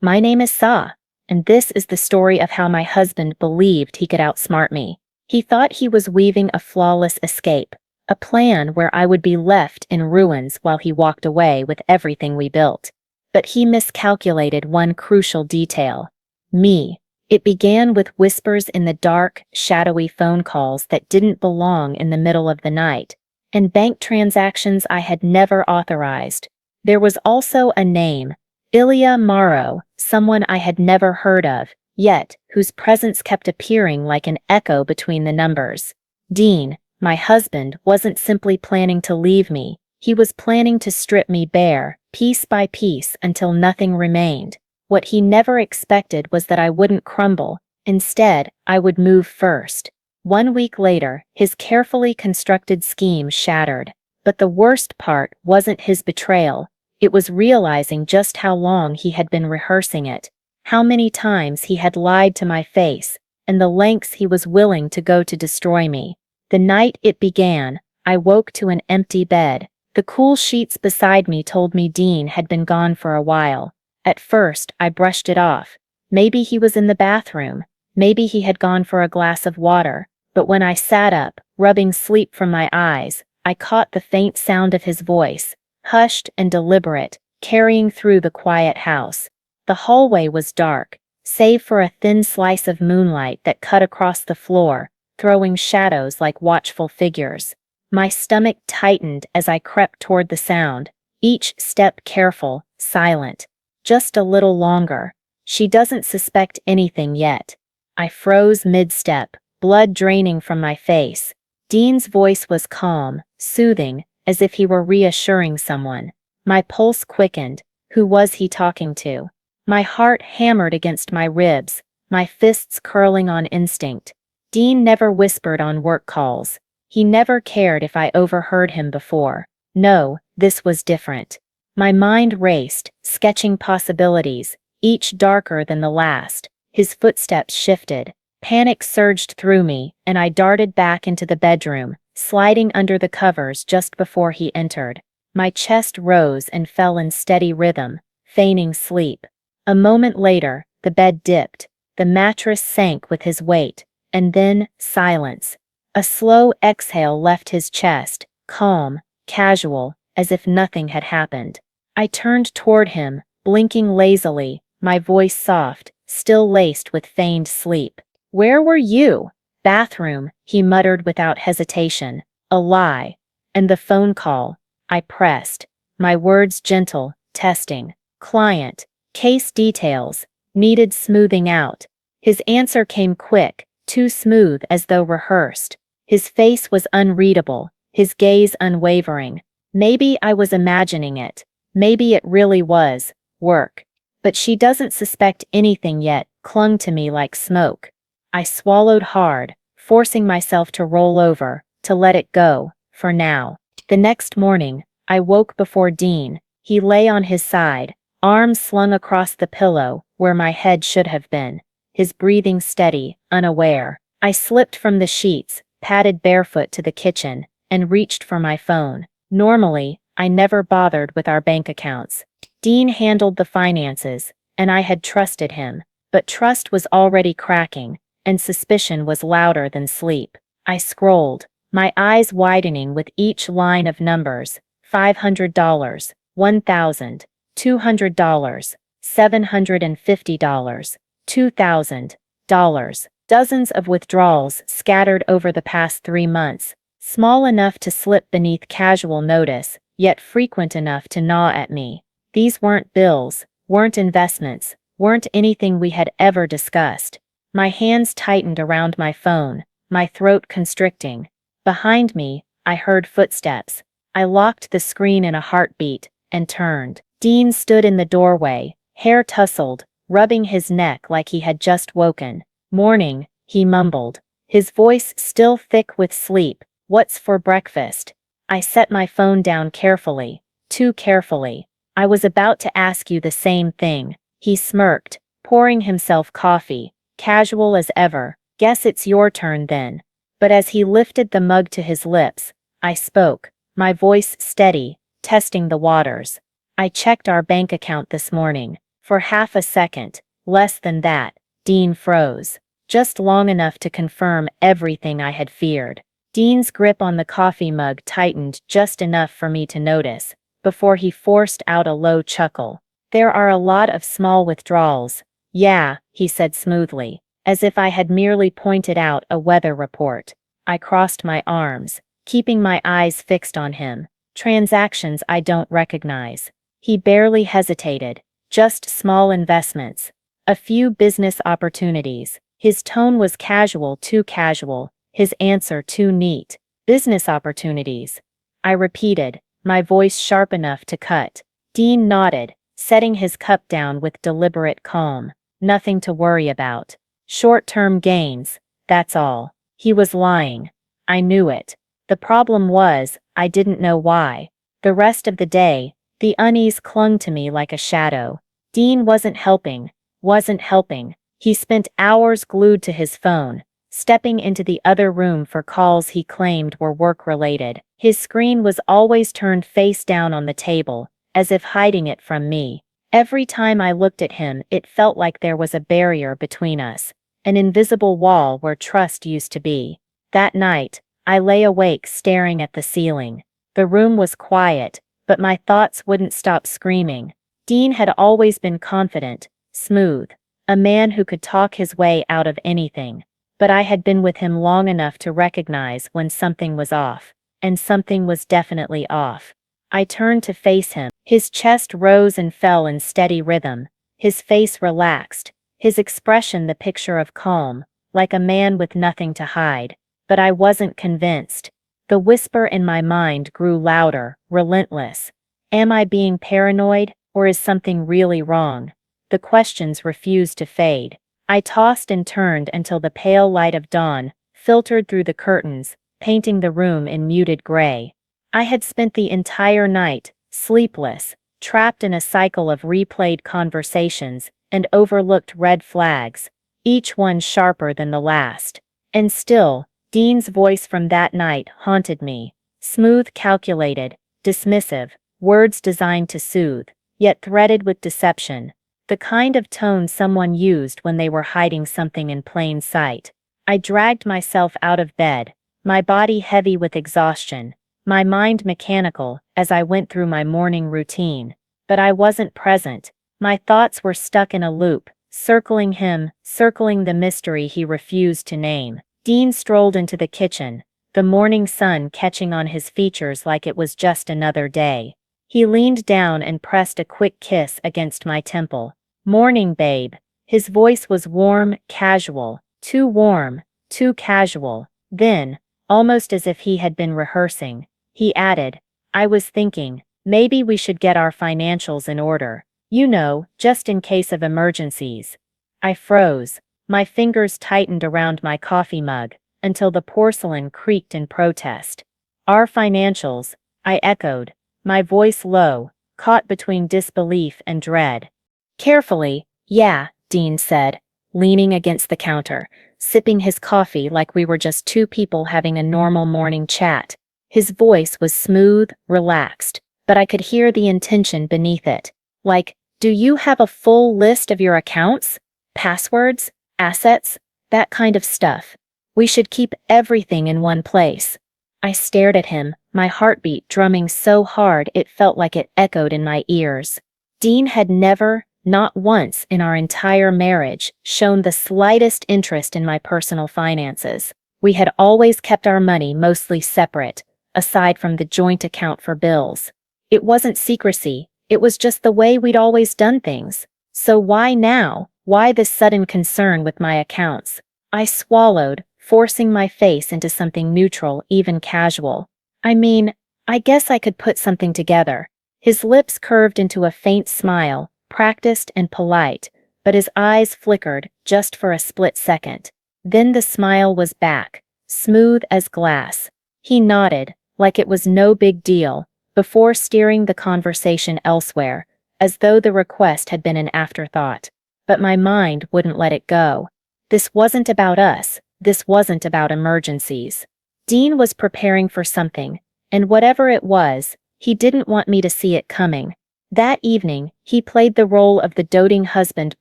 My name is Sa, and this is the story of how my husband believed he could outsmart me. He thought he was weaving a flawless escape, a plan where I would be left in ruins while he walked away with everything we built. But he miscalculated one crucial detail. Me. It began with whispers in the dark, shadowy phone calls that didn't belong in the middle of the night, and bank transactions I had never authorized. There was also a name, Ilya Morrow, someone I had never heard of, yet whose presence kept appearing like an echo between the numbers. Dean, my husband, wasn't simply planning to leave me, he was planning to strip me bare, piece by piece, until nothing remained. What he never expected was that I wouldn't crumble. Instead, I would move first. 1 week later, his carefully constructed scheme shattered. But the worst part wasn't his betrayal. It was realizing just how long he had been rehearsing it, how many times he had lied to my face, and the lengths he was willing to go to destroy me. The night it began, I woke to an empty bed. The cool sheets beside me told me Dean had been gone for a while. At first, I brushed it off. Maybe he was in the bathroom. Maybe he had gone for a glass of water. But when I sat up, rubbing sleep from my eyes, I caught the faint sound of his voice, hushed and deliberate, carrying through the quiet house. The hallway was dark, save for a thin slice of moonlight that cut across the floor, throwing shadows like watchful figures. My stomach tightened as I crept toward the sound, each step careful, silent. Just a little longer. She doesn't suspect anything yet. I froze mid-step, blood draining from my face. Dean's voice was calm, soothing, as if he were reassuring someone. My pulse quickened. Who was he talking to? My heart hammered against my ribs, my fists curling on instinct. Dean never whispered on work calls. He never cared if I overheard him before. No, this was different. My mind raced, sketching possibilities, each darker than the last. His footsteps shifted. Panic surged through me, and I darted back into the bedroom, sliding under the covers just before he entered. My chest rose and fell in steady rhythm, feigning sleep. A moment later, the bed dipped. The mattress sank with his weight, and then silence. A slow exhale left his chest, calm, casual, as if nothing had happened. I turned toward him, blinking lazily, my voice soft, still laced with feigned sleep. "Where were you?" "Bathroom," he muttered without hesitation. A lie. And the phone call. I pressed. My words gentle, testing. "Client. Case details. Needed smoothing out." His answer came quick, too smooth as though rehearsed. His face was unreadable, his gaze unwavering. Maybe I was imagining it. Maybe it really was work. But she doesn't suspect anything yet, clung to me like smoke. I swallowed hard, forcing myself to roll over, to let it go, for now. The next morning, I woke before Dean. He lay on his side, arms slung across the pillow, where my head should have been, his breathing steady, unaware. I slipped from the sheets, padded barefoot to the kitchen, and reached for my phone. Normally, I never bothered with our bank accounts. Dean handled the finances, and I had trusted him. But trust was already cracking, and suspicion was louder than sleep. I scrolled, my eyes widening with each line of numbers. $500, $1,000, $200, $750, $2,000. Dozens of withdrawals scattered over the past 3 months, small enough to slip beneath casual notice, yet frequent enough to gnaw at me. These weren't bills, weren't investments, weren't anything we had ever discussed. My hands tightened around my phone, my throat constricting. Behind me, I heard footsteps. I locked the screen in a heartbeat, and turned. Dean stood in the doorway, hair tousled, rubbing his neck like he had just woken. "Morning," he mumbled, his voice still thick with sleep. "What's for breakfast?" I set my phone down carefully, too carefully. "I was about to ask you the same thing." He smirked, pouring himself coffee, casual as ever. "Guess it's your turn then." But as he lifted the mug to his lips, I spoke, my voice steady, testing the waters. "I checked our bank account this morning. For half a second, less than that, Dean froze. Just long enough to confirm everything I had feared. Dean's grip on the coffee mug tightened just enough for me to notice, before he forced out a low chuckle. There are a lot of small withdrawals. Yeah, he said smoothly, as if I had merely pointed out a weather report. I crossed my arms, keeping my eyes fixed on him. Transactions I don't recognize. He barely hesitated. Just small investments. A few business opportunities. His tone was casual, too casual. His answer too neat. Business opportunities. I repeated, my voice sharp enough to cut. Dean nodded, setting his cup down with deliberate calm. Nothing to worry about. Short-term gains, that's all. He was lying. I knew it. The problem was, I didn't know why. The rest of the day, the unease clung to me like a shadow. Dean wasn't helping. He spent hours glued to his phone, stepping into the other room for calls he claimed were work-related. His screen was always turned face down on the table, as if hiding it from me. Every time I looked at him, it felt like there was a barrier between us, an invisible wall where trust used to be. That night, I lay awake staring at the ceiling. The room was quiet, but my thoughts wouldn't stop screaming. Dean had always been confident, smooth, a man who could talk his way out of anything. But I had been with him long enough to recognize when something was off, and something was definitely off. I turned to face him. His chest rose and fell in steady rhythm. His face relaxed, his expression the picture of calm, like a man with nothing to hide. But I wasn't convinced. The whisper in my mind grew louder, relentless. Am I being paranoid, or is something really wrong? The questions refused to fade. I tossed and turned until the pale light of dawn filtered through the curtains, painting the room in muted gray. I had spent the entire night, sleepless, trapped in a cycle of replayed conversations and overlooked red flags, each one sharper than the last. And still, Dean's voice from that night haunted me. Smooth, calculated, dismissive, words designed to soothe, yet threaded with deception. The kind of tone someone used when they were hiding something in plain sight. I dragged myself out of bed, my body heavy with exhaustion, my mind mechanical as I went through my morning routine. But I wasn't present. My thoughts were stuck in a loop, circling him, circling the mystery he refused to name. Dean strolled into the kitchen, the morning sun catching on his features like it was just another day. He leaned down and pressed a quick kiss against my temple. Morning, babe. His voice was warm, casual, too warm, too casual. Then, almost as if he had been rehearsing, he added, I was thinking, maybe we should get our financials in order. You know, just in case of emergencies. I froze. My fingers tightened around my coffee mug, until the porcelain creaked in protest. Our financials, I echoed, my voice low, caught between disbelief and dread. Carefully, yeah, Dean said, leaning against the counter, sipping his coffee like we were just two people having a normal morning chat. His voice was smooth, relaxed, but I could hear the intention beneath it. Like, do you have a full list of your accounts? Passwords? Assets? That kind of stuff. We should keep everything in one place. I stared at him, my heartbeat drumming so hard it felt like it echoed in my ears. Dean had never, not once in our entire marriage, shown the slightest interest in my personal finances. We had always kept our money mostly separate, aside from the joint account for bills. It wasn't secrecy, it was just the way we'd always done things. So why now? Why this sudden concern with my accounts? I swallowed, forcing my face into something neutral, even casual. I mean, I guess I could put something together. His lips curved into a faint smile, practiced and polite, but his eyes flickered just for a split second. Then the smile was back, smooth as glass. He nodded, like it was no big deal, before steering the conversation elsewhere, as though the request had been an afterthought. But my mind wouldn't let it go. This wasn't about us. This wasn't about emergencies. Dean was preparing for something, and whatever it was, he didn't want me to see it coming. That evening, he played the role of the doting husband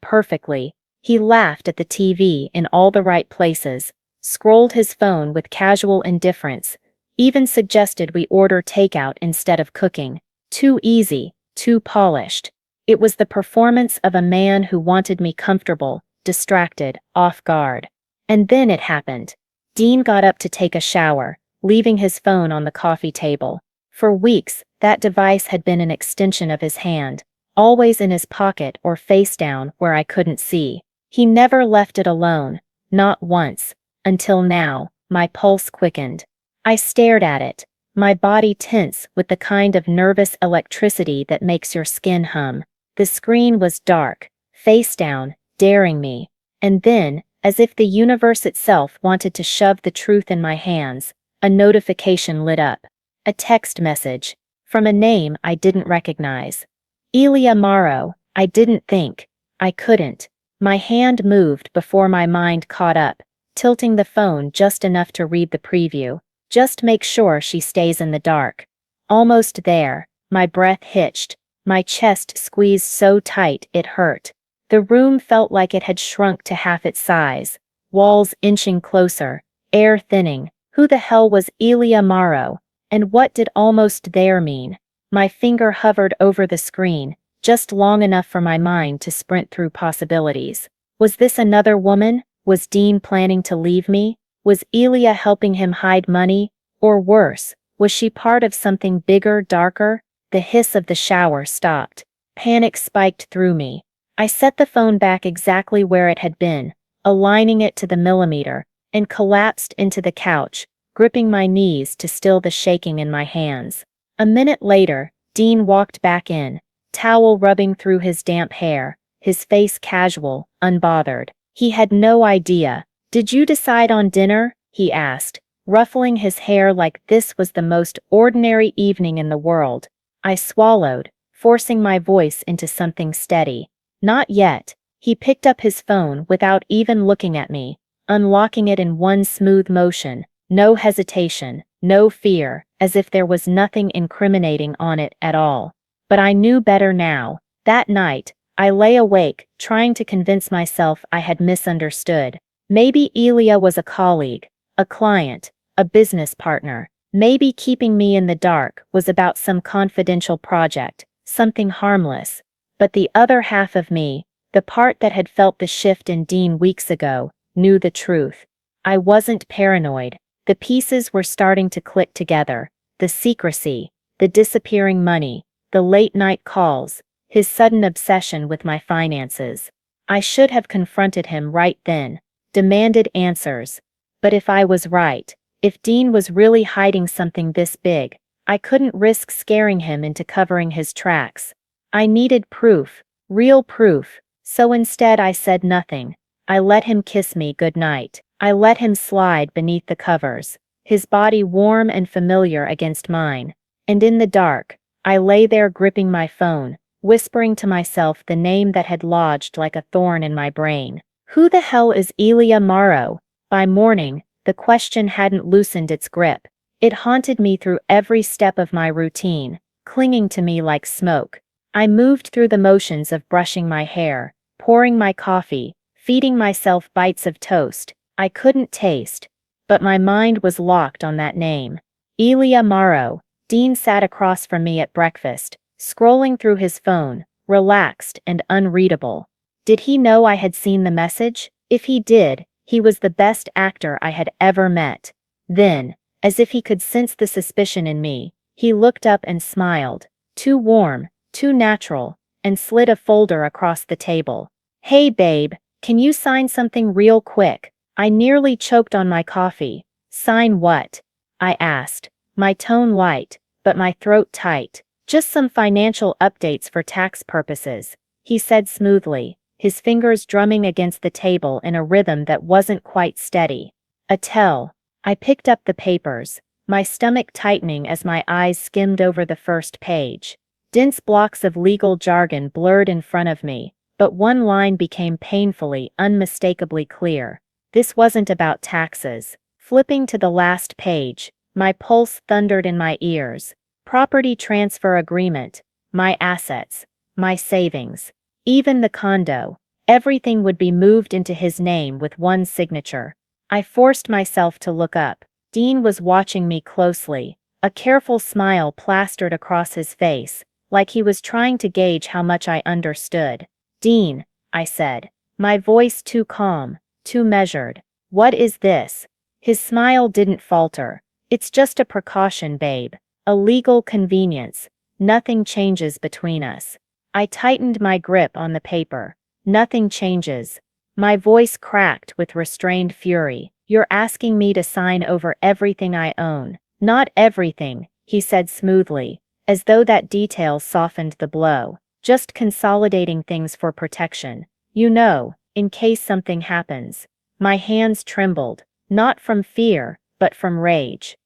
perfectly. He laughed at the TV in all the right places, scrolled his phone with casual indifference, even suggested we order takeout instead of cooking. Too easy, too polished. It was the performance of a man who wanted me comfortable, distracted, off guard. And then it happened. Dean got up to take a shower, leaving his phone on the coffee table. For weeks, that device had been an extension of his hand, always in his pocket or face down where I couldn't see. He never left it alone, not once, until now. My pulse quickened. I stared at it, my body tense with the kind of nervous electricity that makes your skin hum. The screen was dark, face down, daring me. And then, as if the universe itself wanted to shove the truth in my hands, a notification lit up. A text message, from a name I didn't recognize. Elia Morrow. I didn't think. I couldn't. My hand moved before my mind caught up, tilting the phone just enough to read the preview. Just make sure she stays in the dark. Almost there, my breath hitched, my chest squeezed so tight it hurt. The room felt like it had shrunk to half its size, walls inching closer, air thinning. Who the hell was Elia Morrow? And what did almost there mean? My finger hovered over the screen, just long enough for my mind to sprint through possibilities. Was this another woman? Was Dean planning to leave me? Was Elia helping him hide money? Or worse, was she part of something bigger, darker? The hiss of the shower stopped. Panic spiked through me. I set the phone back exactly where it had been, aligning it to the millimeter, and collapsed into the couch, gripping my knees to still the shaking in my hands. A minute later, Dean walked back in, towel rubbing through his damp hair, his face casual, unbothered. He had no idea. "Did you decide on dinner?" he asked, ruffling his hair like this was the most ordinary evening in the world. I swallowed, forcing my voice into something steady. "Not yet." He picked up his phone without even looking at me, unlocking it in one smooth motion. No hesitation, no fear, as if there was nothing incriminating on it at all. But I knew better now. That night, I lay awake, trying to convince myself I had misunderstood. Maybe Elia was a colleague, a client, a business partner. Maybe keeping me in the dark was about some confidential project, something harmless. But the other half of me, the part that had felt the shift in Dean weeks ago, knew the truth. I wasn't paranoid. The pieces were starting to click together. The secrecy, the disappearing money, the late-night calls, his sudden obsession with my finances. I should have confronted him right then, demanded answers. But if I was right, if Dean was really hiding something this big, I couldn't risk scaring him into covering his tracks. I needed proof, real proof, so instead I said nothing. I let him kiss me goodnight. I let him slide beneath the covers, his body warm and familiar against mine. And in the dark, I lay there gripping my phone, whispering to myself the name that had lodged like a thorn in my brain. Who the hell is Elia Morrow? By morning, the question hadn't loosened its grip. It haunted me through every step of my routine, clinging to me like smoke. I moved through the motions of brushing my hair, pouring my coffee, feeding myself bites of toast I couldn't taste, but my mind was locked on that name. Elia Morrow. Dean sat across from me at breakfast, scrolling through his phone, relaxed and unreadable. Did he know I had seen the message? If he did, he was the best actor I had ever met. Then, as if he could sense the suspicion in me, he looked up and smiled, too warm, too natural, and slid a folder across the table. "Hey babe, can you sign something real quick?" I nearly choked on my coffee. "Sign what?" I asked, my tone light, but my throat tight. "Just some financial updates for tax purposes," he said smoothly, his fingers drumming against the table in a rhythm that wasn't quite steady. A tell. I picked up the papers, my stomach tightening as my eyes skimmed over the first page. Dense blocks of legal jargon blurred in front of me, but one line became painfully, unmistakably clear. This wasn't about taxes. Flipping to the last page, my pulse thundered in my ears. Property transfer agreement. my assets, my savings, even the condo. Everything would be moved into his name with one signature. I forced myself to look up. Dean was watching me closely, a careful smile plastered across his face, like he was trying to gauge how much I understood. "Dean," I said, my voice too calm, too measured. "What is this?" His smile didn't falter. "It's just a precaution, babe. A legal convenience. Nothing changes between us." I tightened my grip on the paper. "Nothing changes." My voice cracked with restrained fury. "You're asking me to sign over everything I own." "Not everything," he said smoothly, as though that detail softened the blow. "Just consolidating things for protection. You know, in case something happens." My hands trembled, not from fear, but from rage.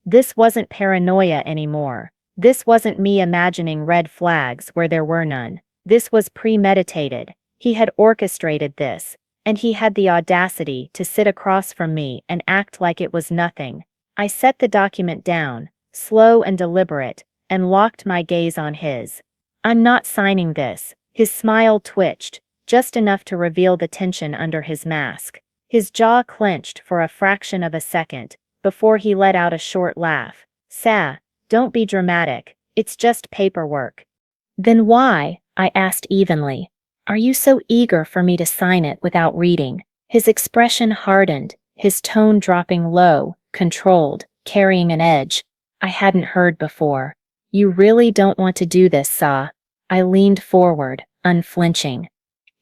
This wasn't paranoia anymore. This wasn't me imagining red flags where there were none. This was premeditated. He had orchestrated this, and he had the audacity to sit across from me and act like it was nothing. I set the document down, slow and deliberate, and locked my gaze on his. "I'm not signing this." His smile twitched, just enough to reveal the tension under his mask. His jaw clenched for a fraction of a second, before he let out a short laugh. "Sa, don't be dramatic. It's just paperwork." "Then why?" I asked evenly. "Are you so eager for me to sign it without reading?" His expression hardened, his tone dropping low, controlled, carrying an edge I hadn't heard before. "You really don't want to do this, Sa?" I leaned forward, unflinching.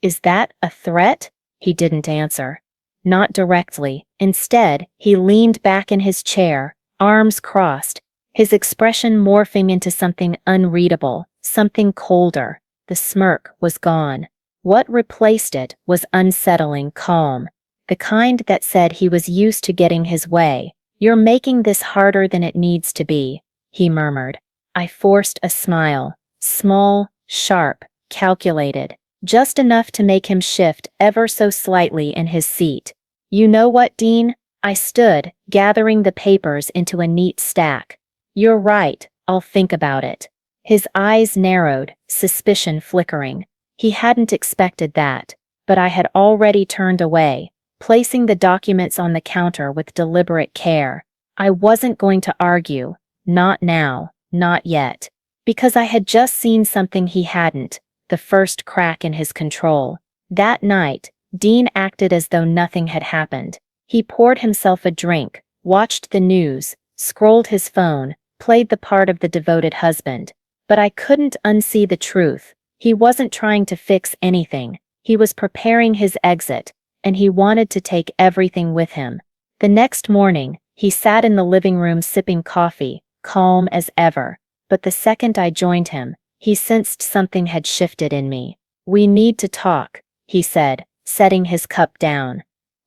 "Is that a threat?" He didn't answer. Not directly. Instead, he leaned back in his chair, arms crossed, his expression morphing into something unreadable, something colder. The smirk was gone. What replaced it was unsettling calm, the kind that said he was used to getting his way. "You're making this harder than it needs to be," he murmured. I forced a smile, small, sharp, calculated, just enough to make him shift ever so slightly in his seat. "You know what, Dean?" I stood, gathering the papers into a neat stack. "You're right, I'll think about it." His eyes narrowed, suspicion flickering. He hadn't expected that, but I had already turned away, placing the documents on the counter with deliberate care. I wasn't going to argue, not now, not yet, because I had just seen something he hadn't, the first crack in his control. That night, Dean acted as though nothing had happened. He poured himself a drink, watched the news, scrolled his phone, played the part of the devoted husband. But I couldn't unsee the truth. He wasn't trying to fix anything. He was preparing his exit, and he wanted to take everything with him. The next morning, he sat in the living room sipping coffee, calm as ever. But the second I joined him, he sensed something had shifted in me. "We need to talk," he said, setting his cup down.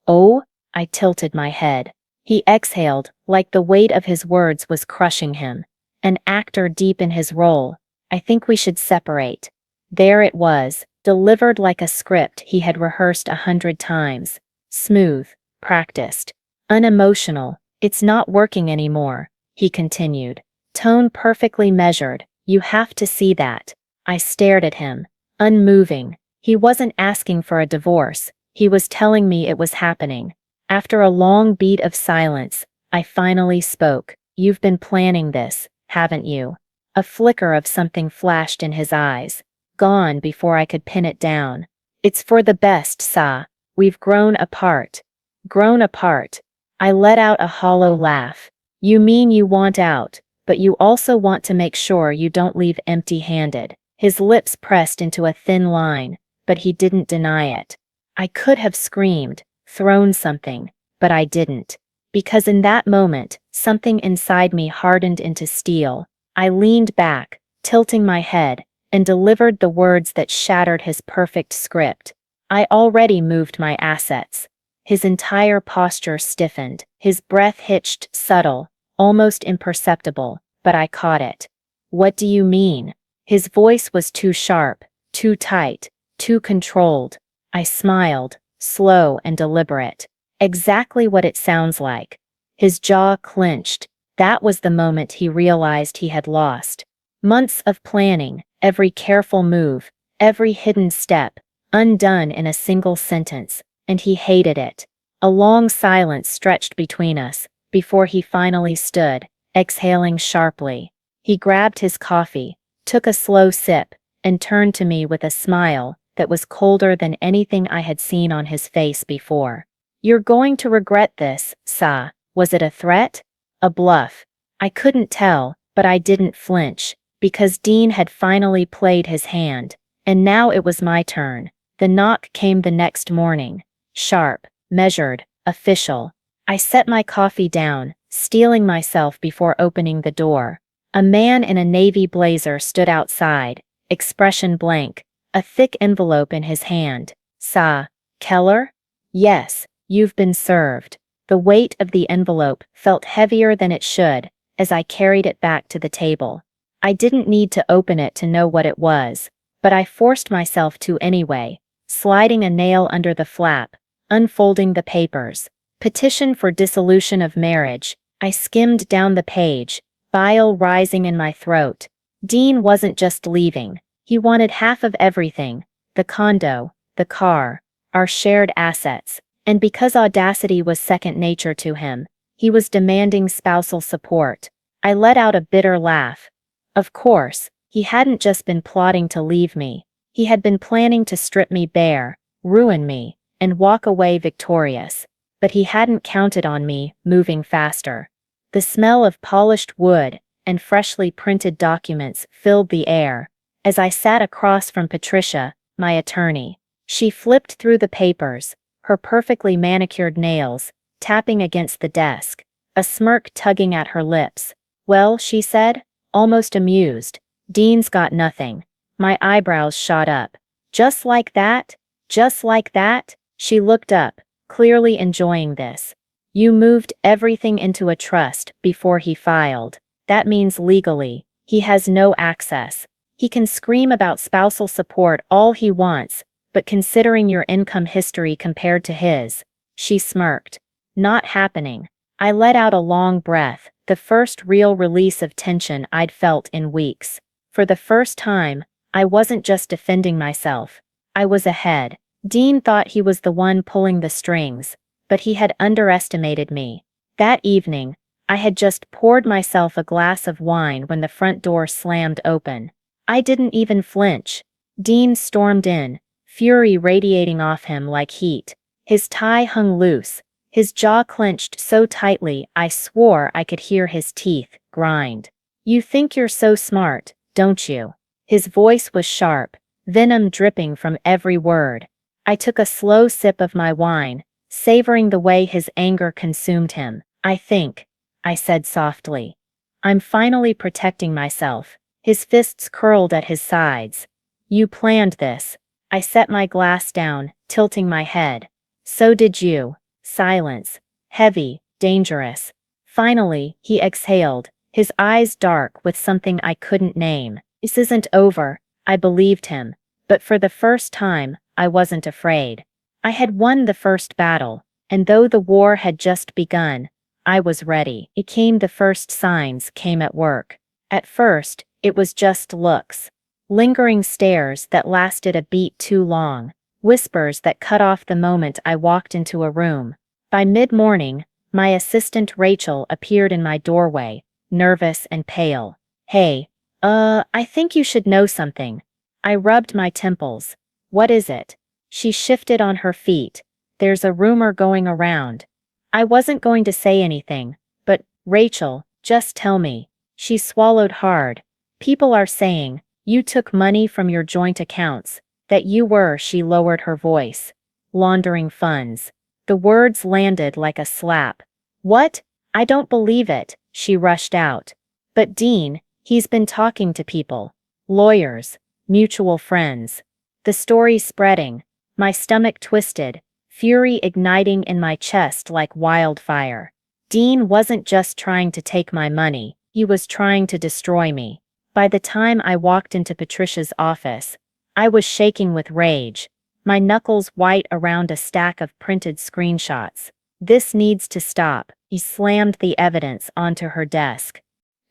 "Oh?" I tilted my head. He exhaled, like the weight of his words was crushing him. An actor deep in his role. "I think we should separate." There it was, delivered like a script he had rehearsed 100 times. Smooth, practiced, unemotional. "It's not working anymore," he continued. Tone perfectly measured. "You have to see that." I stared at him, unmoving. He wasn't asking for a divorce. He was telling me it was happening. After a long beat of silence, I finally spoke. "You've been planning this, haven't you?" A flicker of something flashed in his eyes, gone before I could pin it down. "It's for the best, Sa. We've grown apart." "Grown apart?" I let out a hollow laugh. "You mean you want out, but you also want to make sure you don't leave empty-handed." His lips pressed into a thin line, but he didn't deny it. I could have screamed, thrown something, but I didn't. Because in that moment, something inside me hardened into steel. I leaned back, tilting my head, and delivered the words that shattered his perfect script. I already moved my assets. His entire posture stiffened, his breath hitched subtle, almost imperceptible, but I caught it. "What do you mean?" His voice was too sharp, too tight, too controlled. I smiled, slow and deliberate. "Exactly what it sounds like." His jaw clenched. That was the moment he realized he had lost. Months of planning, every careful move, every hidden step, undone in a single sentence, and he hated it. A long silence stretched between us, before he finally stood, exhaling sharply. He grabbed his coffee, took a slow sip, and turned to me with a smile that was colder than anything I had seen on his face before. "You're going to regret this, Sa." Was it a threat? A bluff? I couldn't tell, but I didn't flinch, because Dean had finally played his hand, and now it was my turn. The knock came the next morning. Sharp, measured, official. I set my coffee down, steeling myself before opening the door. A man in a navy blazer stood outside, expression blank, a thick envelope in his hand. "Sa, Keller?" "Yes, you've been served." The weight of the envelope felt heavier than it should, as I carried it back to the table. I didn't need to open it to know what it was, but I forced myself to anyway, sliding a nail under the flap, unfolding the papers. Petition for dissolution of marriage. I skimmed down the page, bile rising in my throat. Dean wasn't just leaving. He wanted half of everything: the condo, the car, our shared assets. And because audacity was second nature to him, he was demanding spousal support. I let out a bitter laugh. Of course, he hadn't just been plotting to leave me. He had been planning to strip me bare, ruin me, and walk away victorious. But he hadn't counted on me moving faster. The smell of polished wood and freshly printed documents filled the air. As I sat across from Patricia, my attorney, she flipped through the papers, her perfectly manicured nails tapping against the desk, a smirk tugging at her lips. "Well," she said, almost amused, "Dean's got nothing." My eyebrows shot up. "Just like that? Just like that?" She looked up, clearly enjoying this. "You moved everything into a trust before he filed. That means legally, he has no access. He can scream about spousal support all he wants, but considering your income history compared to his," she smirked. "Not happening." I let out a long breath, the first real release of tension I'd felt in weeks. For the first time, I wasn't just defending myself. I was ahead. Dean thought he was the one pulling the strings, but he had underestimated me. That evening, I had just poured myself a glass of wine when the front door slammed open. I didn't even flinch. Dean stormed in, fury radiating off him like heat. His tie hung loose, his jaw clenched so tightly I swore I could hear his teeth grind. "You think you're so smart, don't you?" His voice was sharp, venom dripping from every word. I took a slow sip of my wine, savoring the way his anger consumed him. "I think," I said softly, "I'm finally protecting myself." His fists curled at his sides. "You planned this." I set my glass down, tilting my head. "So did you." Silence. Heavy, dangerous. Finally, he exhaled, his eyes dark with something I couldn't name. "This isn't over." I believed him. But for the first time, I wasn't afraid. I had won the first battle, and though the war had just begun, I was ready. The first signs came at work. At first, it was just looks. Lingering stares that lasted a beat too long. Whispers that cut off the moment I walked into a room. By mid-morning, my assistant Rachel appeared in my doorway, nervous and pale. "Hey, I think you should know something." I rubbed my temples. "What is it?" She shifted on her feet. "There's a rumor going around." I wasn't going to say anything, but, "Rachel, just tell me." She swallowed hard. "People are saying, you took money from your joint accounts, that you were," she lowered her voice, "laundering funds." The words landed like a slap. "What? I don't believe it," she rushed out. "But Dean, he's been talking to people. Lawyers, mutual friends." The story spreading. My stomach twisted, fury igniting in my chest like wildfire. Dean wasn't just trying to take my money, he was trying to destroy me. By the time I walked into Patricia's office, I was shaking with rage, my knuckles white around a stack of printed screenshots. "This needs to stop." He slammed the evidence onto her desk.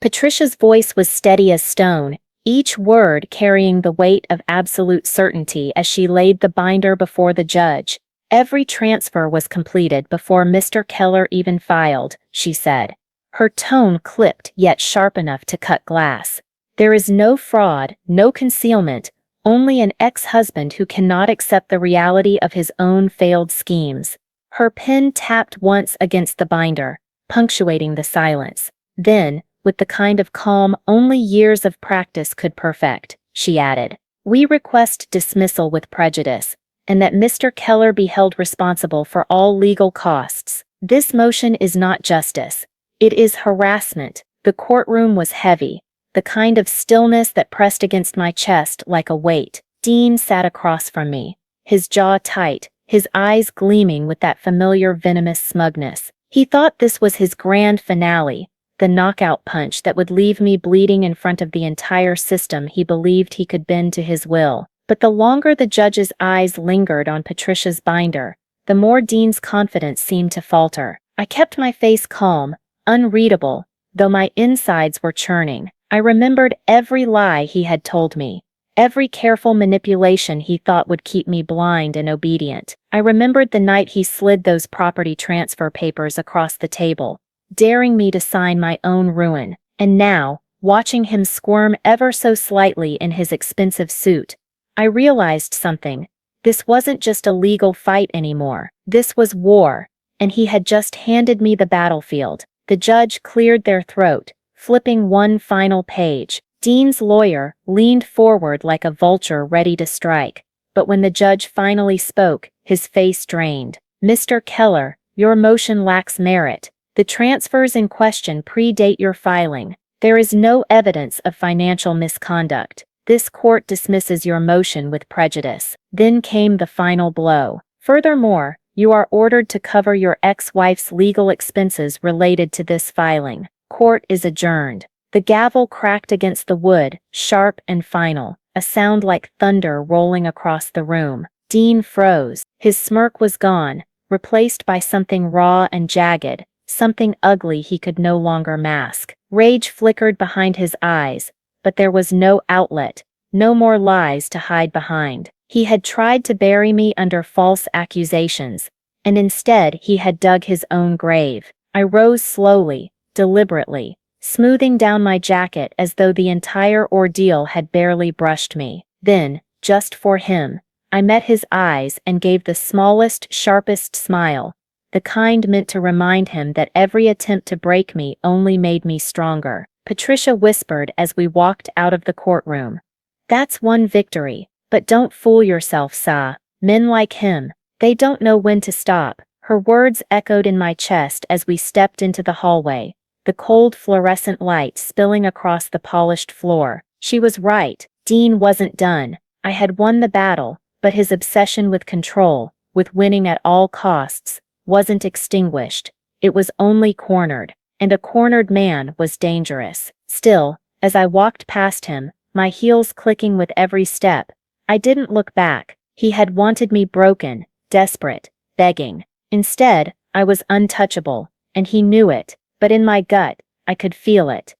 Patricia's voice was steady as stone. each word carrying the weight of absolute certainty as she laid the binder before the judge. Every transfer was completed before Mr. Keller even filed, she said. Her tone clipped yet sharp enough to cut glass. There is no fraud, no concealment, only an ex-husband who cannot accept the reality of his own failed schemes. Her pen tapped once against the binder, punctuating the silence. Then, with the kind of calm only years of practice could perfect, she added, "We request dismissal with prejudice, and that Mr. Keller be held responsible for all legal costs. This motion is not justice. It is harassment." The courtroom was heavy, the kind of stillness that pressed against my chest like a weight. Dean sat across from me, his jaw tight, his eyes gleaming with that familiar venomous smugness. He thought this was his grand finale, the knockout punch that would leave me bleeding in front of the entire system he believed he could bend to his will. But the longer the judge's eyes lingered on Patricia's binder, the more Dean's confidence seemed to falter. I kept my face calm, unreadable, though my insides were churning. I remembered every lie he had told me, every careful manipulation he thought would keep me blind and obedient. I remembered the night he slid those property transfer papers across the table, daring me to sign my own ruin. And now, watching him squirm ever so slightly in his expensive suit, I realized something. This wasn't just a legal fight anymore. This was war, and he had just handed me the battlefield. The judge cleared their throat, flipping one final page. Dean's lawyer leaned forward like a vulture ready to strike. But when the judge finally spoke, his face drained. "Mr. Keller, your motion lacks merit. The transfers in question predate your filing. There is no evidence of financial misconduct. This court dismisses your motion with prejudice." Then came the final blow. "Furthermore, you are ordered to cover your ex-wife's legal expenses related to this filing. Court is adjourned." The gavel cracked against the wood, sharp and final, a sound like thunder rolling across the room. Dean froze. His smirk was gone, replaced by something raw and jagged, something ugly he could no longer mask. Rage flickered behind his eyes, but there was no outlet, no more lies to hide behind. He had tried to bury me under false accusations, and instead he had dug his own grave. I rose slowly, deliberately, smoothing down my jacket as though the entire ordeal had barely brushed me. Then, just for him, I met his eyes and gave the smallest, sharpest smile, the kind meant to remind him that every attempt to break me only made me stronger. Patricia whispered as we walked out of the courtroom. "That's one victory, but don't fool yourself, Sa. Men like him, they don't know when to stop." Her words echoed in my chest as we stepped into the hallway, the cold fluorescent light spilling across the polished floor. She was right. Dean wasn't done. I had won the battle, but his obsession with control, with winning at all costs, wasn't extinguished. It was only cornered, and a cornered man was dangerous. Still, as I walked past him, my heels clicking with every step, I didn't look back. He had wanted me broken, desperate, begging. Instead, I was untouchable, and he knew it, but in my gut, I could feel it.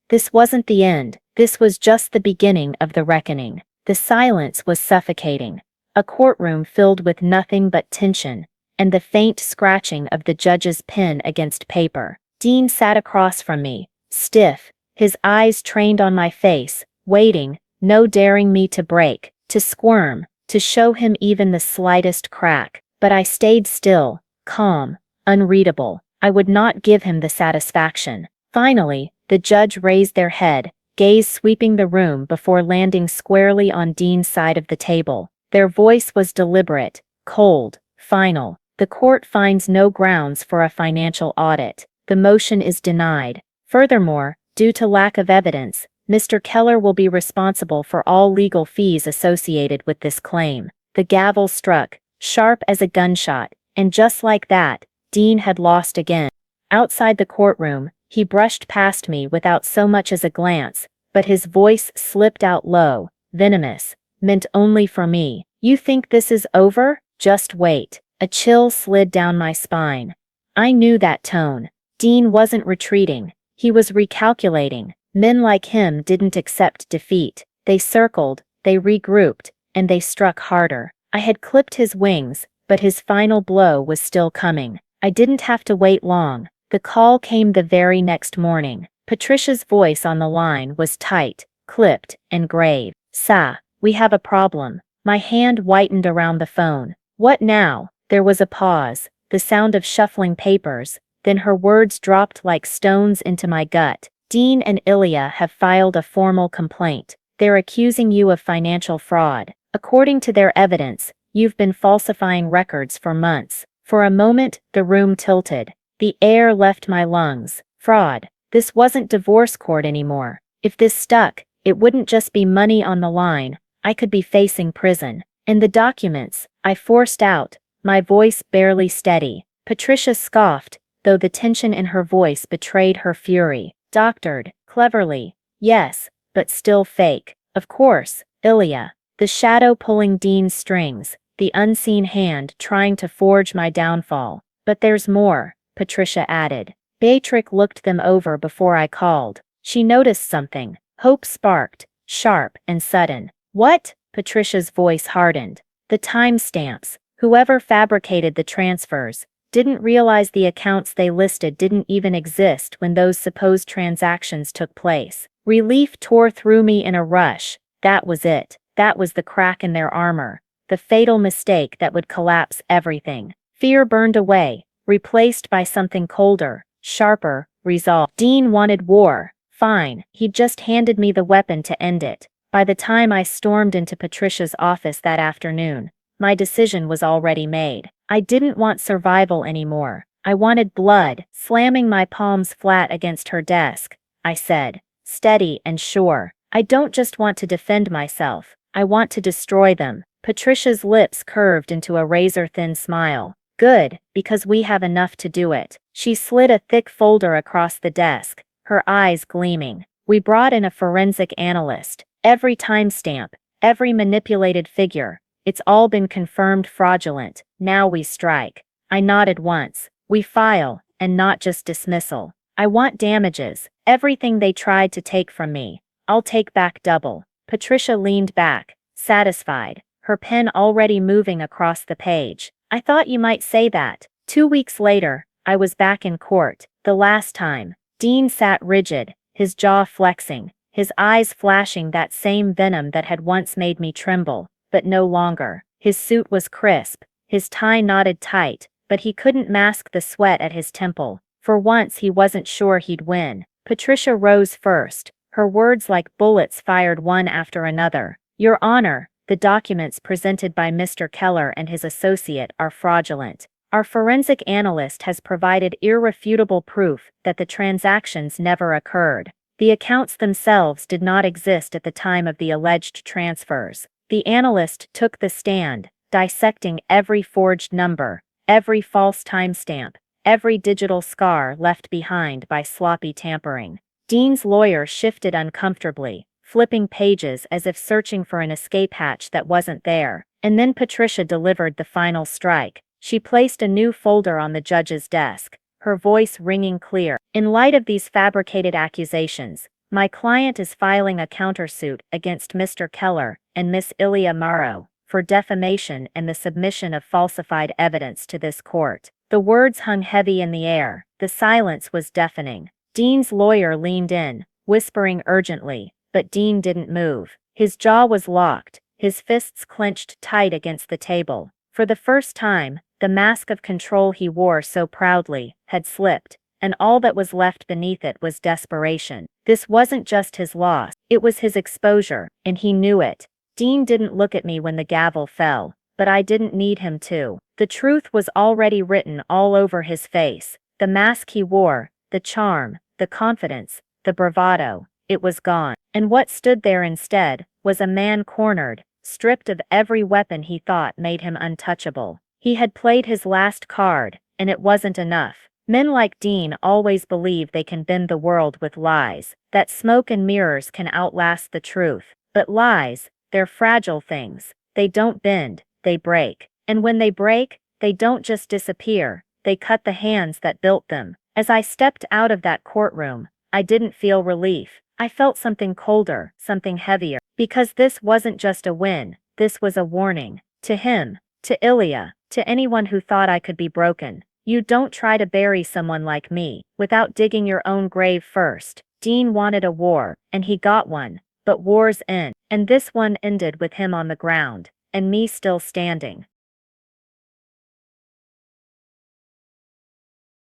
This wasn't the end. This was just the beginning of the reckoning. The silence was suffocating. A courtroom filled with nothing but tension, and the faint scratching of the judge's pen against paper. Dean sat across from me, stiff, his eyes trained on my face, waiting, no daring me to break, to squirm, to show him even the slightest crack. But I stayed still, calm, unreadable. I would not give him the satisfaction. Finally, the judge raised their head, gaze sweeping the room before landing squarely on Dean's side of the table. Their voice was deliberate, cold, final. "The court finds no grounds for a financial audit. The motion is denied. Furthermore, due to lack of evidence, Mr. Keller will be responsible for all legal fees associated with this claim." The gavel struck, sharp as a gunshot, and just like that, Dean had lost again. Outside the courtroom, he brushed past me without so much as a glance, but his voice slipped out low, venomous, meant only for me. "You think this is over? Just wait." A chill slid down my spine. I knew that tone. Dean wasn't retreating. He was recalculating. Men like him didn't accept defeat. They circled, they regrouped, and they struck harder. I had clipped his wings, but his final blow was still coming. I didn't have to wait long. The call came the very next morning. Patricia's voice on the line was tight, clipped, and grave. "Sah, we have a problem." My hand whitened around the phone. "What now?" There was a pause, the sound of shuffling papers, then her words dropped like stones into my gut. "Dean and Ilya have filed a formal complaint. They're accusing you of financial fraud. According to their evidence, you've been falsifying records for months." For a moment, the room tilted. The air left my lungs. Fraud. This wasn't divorce court anymore. If this stuck, it wouldn't just be money on the line. I could be facing prison. "And the documents," I forced out, my voice barely steady. Patricia scoffed, though the tension in her voice betrayed her fury. "Doctored, cleverly. Yes, but still fake. Of course, Ilya." The shadow pulling Dean's strings, the unseen hand trying to forge my downfall. "But there's more," Patricia added. Beatrix looked them over before I called. She noticed something. Hope sparked, sharp and sudden. "What?" Patricia's voice hardened. "The timestamps. Whoever fabricated the transfers didn't realize the accounts they listed didn't even exist when those supposed transactions took place." Relief tore through me in a rush. That was it. That was the crack in their armor. The fatal mistake that would collapse everything. Fear burned away, replaced by something colder, sharper, resolve. Dean wanted war. Fine, he'd just handed me the weapon to end it. By the time I stormed into Patricia's office that afternoon, my decision was already made. I didn't want survival anymore. I wanted blood. Slamming my palms flat against her desk, I said, steady and sure, "I don't just want to defend myself. I want to destroy them." Patricia's lips curved into a razor-thin smile. "Good, because we have enough to do it." She slid a thick folder across the desk, her eyes gleaming. "We brought in a forensic analyst. Every timestamp, every manipulated figure, it's all been confirmed fraudulent. Now we strike." I nodded once. "We file, and not just dismissal. I want damages. Everything they tried to take from me, I'll take back double." Patricia leaned back, satisfied, her pen already moving across the page. "I thought you might say that." 2 weeks later, I was back in court. The last time, Dean sat rigid, his jaw flexing, his eyes flashing that same venom that had once made me tremble, but no longer. His suit was crisp, his tie knotted tight, but he couldn't mask the sweat at his temple. For once he wasn't sure he'd win. Patricia rose first, her words like bullets fired one after another. "Your Honor, the documents presented by Mr. Keller and his associate are fraudulent. Our forensic analyst has provided irrefutable proof that the transactions never occurred. The accounts themselves did not exist at the time of the alleged transfers." The analyst took the stand, dissecting every forged number, every false timestamp, every digital scar left behind by sloppy tampering. Dean's lawyer shifted uncomfortably, flipping pages as if searching for an escape hatch that wasn't there. And then Patricia delivered the final strike. She placed a new folder on the judge's desk, her voice ringing clear. "In light of these fabricated accusations, my client is filing a countersuit against Mr. Keller and Miss Ilya Morrow for defamation and the submission of falsified evidence to this court." The words hung heavy in the air. The silence was deafening. Dean's lawyer leaned in, whispering urgently, but Dean didn't move. His jaw was locked, his fists clenched tight against the table. For the first time, the mask of control he wore so proudly had slipped, and all that was left beneath it was desperation. This wasn't just his loss, it was his exposure, and he knew it. Dean didn't look at me when the gavel fell, but I didn't need him to. The truth was already written all over his face. The mask he wore, the charm, the confidence, the bravado, it was gone. And what stood there instead was a man cornered, stripped of every weapon he thought made him untouchable. He had played his last card, and it wasn't enough. Men like Dean always believe they can bend the world with lies, that smoke and mirrors can outlast the truth. But lies, they're fragile things. They don't bend, they break. And when they break, they don't just disappear, they cut the hands that built them. As I stepped out of that courtroom, I didn't feel relief. I felt something colder, something heavier, because this wasn't just a win, this was a warning. To him, to Ilya, to anyone who thought I could be broken. You don't try to bury someone like me, without digging your own grave first. Dean wanted a war, and he got one, but wars end, and this one ended with him on the ground, and me still standing.